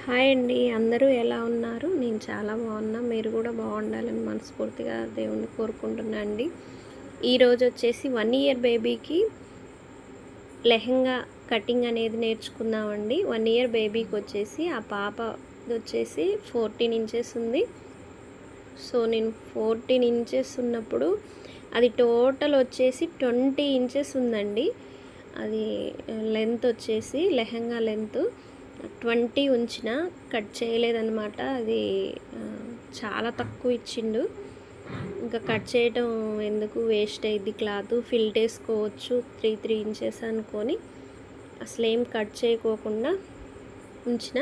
Hi అండి, అందరూ ఎలా ఉన్నారు? నేను చాలా బాగున్నా. మీరు కూడా బాగుండాలని మనస్ఫూర్తిగా దేవుణ్ణి కోరుకుంటున్నా అండి. ఈరోజు వచ్చేసి 1 ఇయర్ బేబీకి లెహెంగా కటింగ్ అనేది నేర్చుకుందామండి. 1 ఇయర్ బేబీకి వచ్చేసి ఆ పాపది వచ్చేసి 14 ఇంచెస్ ఉంది. సో నేను 14 ఇంచెస్ ఉన్నప్పుడు అది టోటల్ వచ్చేసి 20 ఇంచెస్ ఉందండి. అది లెంత్ వచ్చేసి లెహెంగా లెంత్ 20 ఉంచిన, కట్ చేయలేదన్నమాట. అది చాలా తక్కువ ఇచ్చిండు. ఇంకా కట్ చేయటం ఎందుకు, వేస్ట్ అయ్యిద్ది క్లాత్, ఫిల్ట్ వేసుకోవచ్చు 3 ఇంచెస్ అనుకొని అసలేం కట్ చేయకోకుండా ఉంచిన.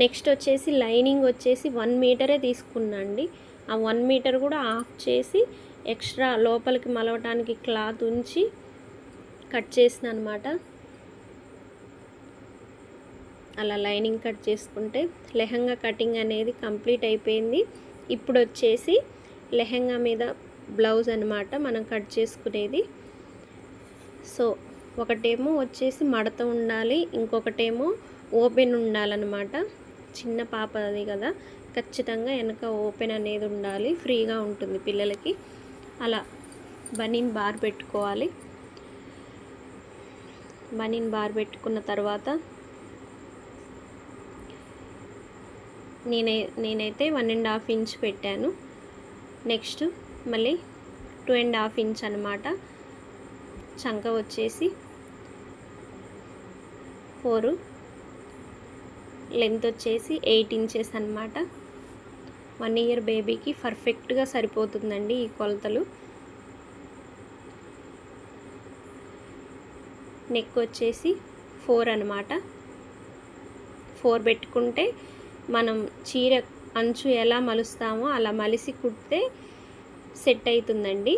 నెక్స్ట్ వచ్చేసి లైనింగ్ వచ్చేసి 1 మీటరే తీసుకున్నా అండి. ఆ 1 మీటర్ కూడా ఆఫ్ చేసి ఎక్స్ట్రా లోపలికి మలవటానికి క్లాత్ ఉంచి కట్ చేసిన అనమాట. అలా లైనింగ్ కట్ చేసుకుంటే లెహంగా కటింగ్ అనేది కంప్లీట్ అయిపోయింది. ఇప్పుడు వచ్చేసి లెహంగా మీద బ్లౌజ్ అనమాట మనం కట్ చేసుకునేది. సో ఒకటేమో వచ్చేసి మడత ఉండాలి, ఇంకొకటేమో ఓపెన్ ఉండాలన్నమాట. చిన్న పాప అది కదా, ఖచ్చితంగా వెనక ఓపెన్ అనేది ఉండాలి, ఫ్రీగా ఉంటుంది పిల్లలకి. అలా బనీన్ బార్ పెట్టుకోవాలి. బనీన్ బార్ పెట్టుకున్న తర్వాత నేనైతే 1.5 ఇంచ్ పెట్టాను. నెక్స్ట్ మళ్ళీ 2.5 ఇంచ్ అనమాట. చంక వచ్చేసి 4, లెంత్ వచ్చేసి 8 ఇంచెస్ అనమాట. 1 ఇయర్ బేబీకి పర్ఫెక్ట్గా సరిపోతుందండి ఈ కొలతలు. నెక్ వచ్చేసి 4 అనమాట. 4 పెట్టుకుంటే మనం చీర అంచు ఎలా మలుస్తామో అలా మలిసి కుడితే సెట్ అవుతుందండి.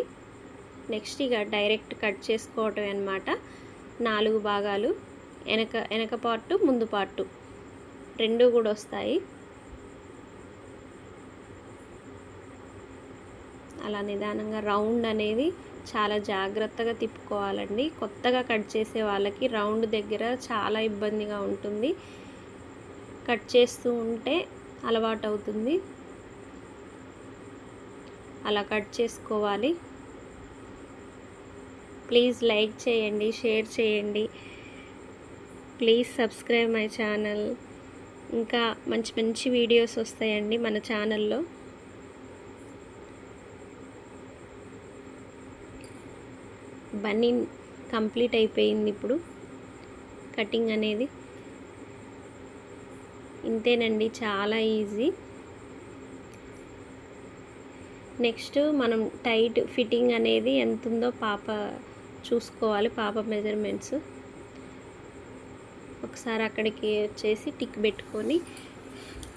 నెక్స్ట్ ఇక డైరెక్ట్ కట్ చేసుకోవటం అనమాట. 4 భాగాలు, వెనక పార్టు ముందు పార్టు 2 కూడా వస్తాయి. అలా నిదానంగా రౌండ్ అనేది చాలా జాగ్రత్తగా తిప్పుకోవాలండి. కొత్తగా కట్ చేసే వాళ్ళకి రౌండ్ దగ్గర చాలా ఇబ్బందిగా ఉంటుంది. కట్ చేస్తూ ఉంటే అలవాటు అవుతుంది. అలా కట్ చేసుకోవాలి. ప్లీజ్ లైక్ చేయండి, షేర్ చేయండి. Please subscribe my channel. ఇంకా మంచి మంచి వీడియోస్ వస్తాయండి మన ఛానల్లో. బనీన్ కంప్లీట్ అయిపోయింది. ఇప్పుడు కటింగ్ అనేది ఇంతేనండి, చాలా ఈజీ. నెక్స్ట్ మనం టైట్ ఫిట్టింగ్ అనేది ఎంత ఉందో పాప చూసుకోవాలి. పాప మెజర్మెంట్స్ ఒకసారి అక్కడికి వచ్చేసి టిక్ పెట్టుకొని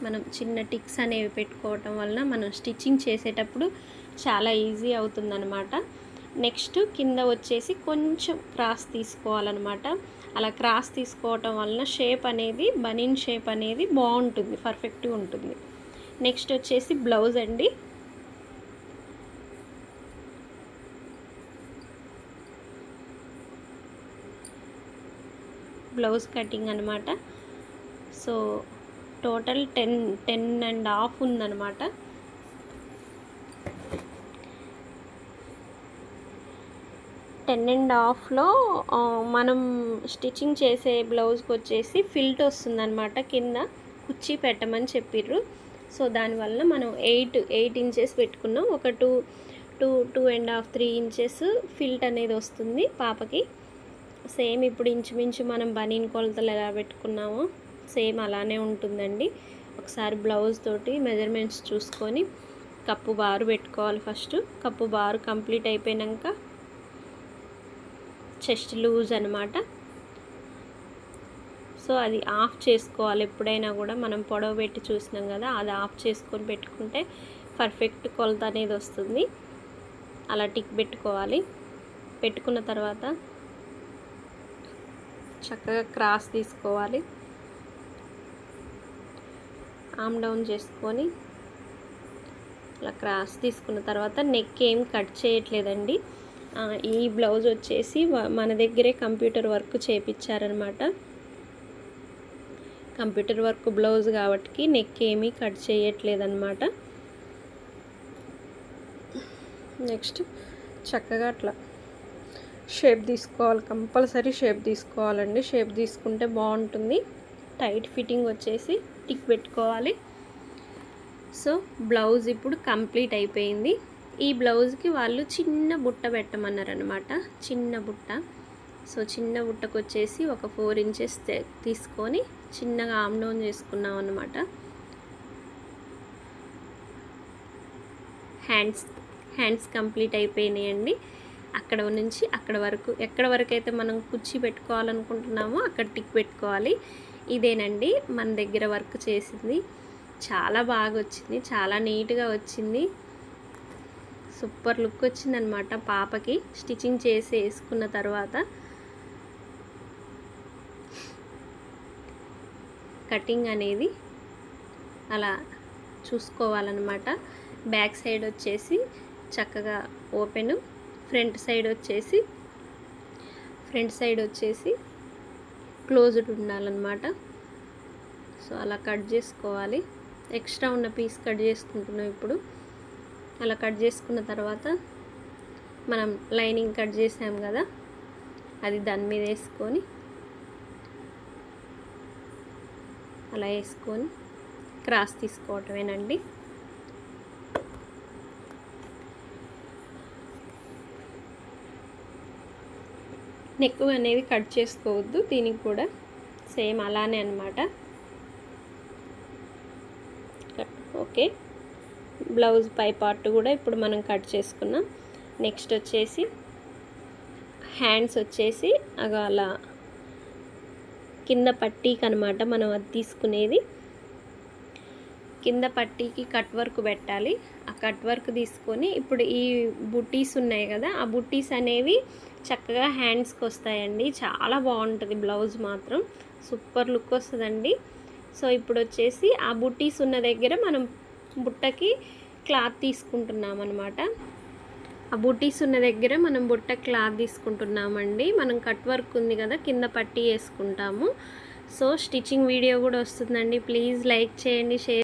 మనం చిన్న టిక్స్ అనేవి పెట్టుకోవటం వలన మనం స్టిచ్చింగ్ చేసేటప్పుడు చాలా ఈజీ అవుతుందన్నమాట. నెక్స్ట్ కింద వచ్చేసి కొంచెం క్రాస్ తీసుకోవాలన్నమాట. అలా క్రాస్ తీసుకోవటం వలన షేప్ అనేది, బనీన్ షేప్ అనేది బాగుంటుంది, పర్ఫెక్ట్గా ఉంటుంది. నెక్స్ట్ వచ్చేసి బ్లౌజ్ అండి. బ్లౌజ్ కటింగ్ అనమాట. సో టోటల్ 10.5 ఉందన్నమాట. 10.5లో మనం స్టిచ్చింగ్ చేసే బ్లౌజ్కి వచ్చేసి ఫిల్ట్ వస్తుందన్నమాట. కింద కుర్చీ పెట్టమని చెప్పిర్రు. సో దానివల్ల మనం 8 ఇంచెస్ పెట్టుకున్నాం. ఒక 2.5 3 ఇంచెస్ ఫిల్ట్ అనేది వస్తుంది పాపకి. సేమ్ ఇప్పుడు ఇంచుమించు మనం బనీన్ కొలతలు ఎలా పెట్టుకున్నామో సేమ్ అలానే ఉంటుందండి. ఒకసారి బ్లౌజ్ తోటి మెజర్మెంట్స్ చూసుకొని కప్పు బారు పెట్టుకోవాలి. ఫస్ట్ కప్పు బారు కంప్లీట్ అయిపోయాక చెస్ట్ లూజ్ అనమాట. సో అది ఆఫ్ చేసుకోవాలి. ఎప్పుడైనా కూడా మనం పొడవు పెట్టి చూసినాం కదా, అది ఆఫ్ చేసుకొని పెట్టుకుంటే పర్ఫెక్ట్ కొలత అనేది వస్తుంది. అలా టిక్ పెట్టుకోవాలి. పెట్టుకున్న తర్వాత చక్కగా క్రాస్ తీసుకోవాలి. ఆమ్ డౌన్ చేసుకొని అలా క్రాస్ తీసుకున్న తర్వాత నెక్ ఏం కట్ చేయట్లేదండి. ఈ బ్లౌజ్ వచ్చేసి మన దగ్గరే కంప్యూటర్ వర్క్ చేయించారనమాట. కంప్యూటర్ వర్క్ బ్లౌజ్ కాబట్టి నెక్ ఏమీ కట్ చేయట్లేదన్నమాట. నెక్స్ట్ చక్కగా అట్లా షేప్ తీసుకోవాలి, కంపల్సరీ షేప్ తీసుకోవాలండి. షేప్ తీసుకుంటే బాగుంటుంది. టైట్ ఫిట్టింగ్ వచ్చేసి టిక్ పెట్టుకోవాలి. సో బ్లౌజ్ ఇప్పుడు కంప్లీట్ అయిపోయింది. ఈ బ్లౌజ్కి వాళ్ళు చిన్న బుట్ట పెట్టమన్నారనమాట, చిన్న బుట్ట. సో చిన్న బుట్టకు వచ్చేసి ఒక 4 ఇంచెస్ తీసుకొని చిన్నగా ఆమ్ డౌన్ చేసుకున్నాం అనమాట. హ్యాండ్స్ కంప్లీట్ అయిపోయినాయండి. అక్కడ నుంచి అక్కడ వరకు, ఎక్కడ వరకు అయితే మనం కుర్చీ పెట్టుకోవాలనుకుంటున్నామో అక్కడ టిక్ పెట్టుకోవాలి. ఇదేనండి మన దగ్గర వర్క్ చేసింది. చాలా బాగా వచ్చింది, చాలా నీట్గా వచ్చింది. సూపర్ లుక్ వచ్చిందనమాట. పాపకి స్టిచ్చింగ్ చేసి వేసుకున్న తర్వాత కటింగ్ అనేది అలా చూసుకోవాలన్నమాట. బ్యాక్ సైడ్ వచ్చేసి చక్కగా ఓపెను, ఫ్రంట్ సైడ్ వచ్చేసి క్లోజ్డ్ ఉండాలన్నమాట. సో అలా కట్ చేసుకోవాలి. ఎక్స్ట్రా ఉన్న పీస్ కట్ చేసుకుంటున్నాం ఇప్పుడు. అలా కట్ చేసుకున్న తర్వాత మనం లైనింగ్ కట్ చేసాం కదా, అది దాని మీద వేసుకొని అలా వేసుకొని క్రాస్ తీసుకోవటమేనండి. నెక్ అనేది కట్ చేసుకోవద్దు, దీనికి కూడా సేమ్ అలానే అన్నమాట. ఓకే, బ్లౌజ్ పై పార్ట్ కూడా ఇప్పుడు మనం కట్ చేసుకున్నాం. నెక్స్ట్ వచ్చేసి హ్యాండ్స్ వచ్చేసి అలా కింద పట్టీకి అనమాట మనం అది తీసుకునేది. కింద పట్టీకి కట్ వర్క్ పెట్టాలి. ఆ కట్ వర్క్ తీసుకొని ఇప్పుడు ఈ బుట్టీస్ ఉన్నాయి కదా, ఆ బుట్టీస్ అనేవి చక్కగా హ్యాండ్స్కి వస్తాయండి. చాలా బాగుంటుంది బ్లౌజ్ మాత్రం, సూపర్ లుక్ వస్తుందండి. సో ఇప్పుడు వచ్చేసి ఆ బుట్టీస్ ఉన్న దగ్గర మనం బుట్టకి క్లాత్ తీసుకుంటున్నాం అనమాట. ఆ బుట్టీస్ ఉన్న దగ్గర మనం బుట్ట క్లాత్ తీసుకుంటున్నామండి. మనం కట్ వర్క్ ఉంది కదా, కింద పట్టీ వేసుకుంటాము. సో స్టిచ్చింగ్ వీడియో కూడా వస్తుందండి. ప్లీజ్ లైక్ చేయండి, షేర్